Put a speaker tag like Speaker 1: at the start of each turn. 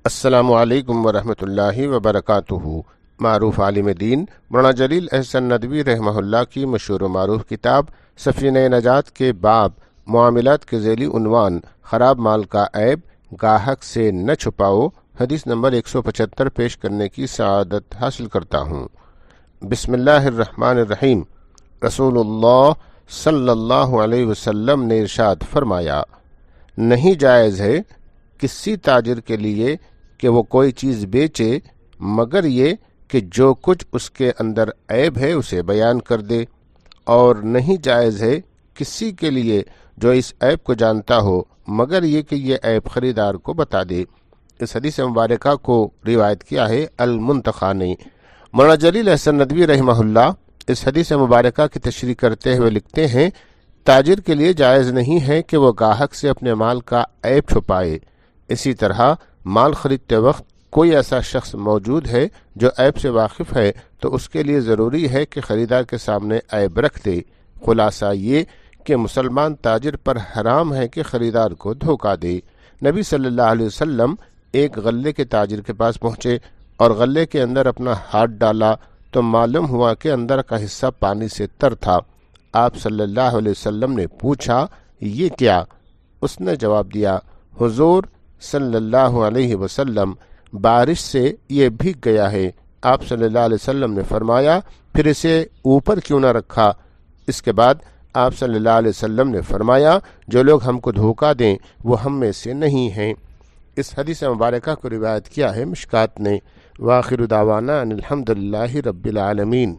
Speaker 1: السلام علیکم ورحمۃ اللہ وبرکاتہ۔ معروف عالم دین مولانا جلیل احسن ندوی رحمہ اللہ کی مشہور و معروف کتاب سفینہ نجات کے باب معاملات کے ذیلی عنوان خراب مال کا عیب گاہک سے نہ چھپاؤ حدیث نمبر 175 پیش کرنے کی سعادت حاصل کرتا ہوں۔ بسم اللہ الرحمن الرحیم۔ رسول اللہ صلی اللہ علیہ وسلم نے ارشاد فرمایا، نہیں جائز ہے کسی تاجر کے لیے کہ وہ کوئی چیز بیچے مگر یہ کہ جو کچھ اس کے اندر عیب ہے اسے بیان کر دے، اور نہیں جائز ہے کسی کے لیے جو اس عیب کو جانتا ہو مگر یہ کہ یہ عیب خریدار کو بتا دے۔ اس حدیث مبارکہ کو روایت کیا ہے المنتخی نے۔ مولانا جلیل احسن ندوی رحمہ اللہ اس حدیث مبارکہ کی تشریح کرتے ہوئے لکھتے ہیں، تاجر کے لیے جائز نہیں ہے کہ وہ گاہک سے اپنے مال کا عیب چھپائے۔ اسی طرح مال خریدتے وقت کوئی ایسا شخص موجود ہے جو عیب سے واقف ہے تو اس کے لیے ضروری ہے کہ خریدار کے سامنے عیب رکھ دے۔ خلاصہ یہ کہ مسلمان تاجر پر حرام ہے کہ خریدار کو دھوکہ دے۔ نبی صلی اللہ علیہ وسلم ایک غلے کے تاجر کے پاس پہنچے اور غلے کے اندر اپنا ہاتھ ڈالا تو معلوم ہوا کہ اندر کا حصہ پانی سے تر تھا۔ آپ صلی اللہ علیہ وسلم نے پوچھا، یہ کیا؟ اس نے جواب دیا، حضور صلی اللہ علیہ وسلم، بارش سے یہ بھیگ گیا ہے۔ آپ صلی اللہ علیہ وسلم نے فرمایا، پھر اسے اوپر کیوں نہ رکھا؟ اس کے بعد آپ صلی اللہ علیہ وسلم نے فرمایا، جو لوگ ہم کو دھوکہ دیں وہ ہم میں سے نہیں ہیں۔ اس حدیث مبارکہ کو روایت کیا ہے مشکات نے۔ وآخر دعوانا ان الحمد للہ رب العالمین۔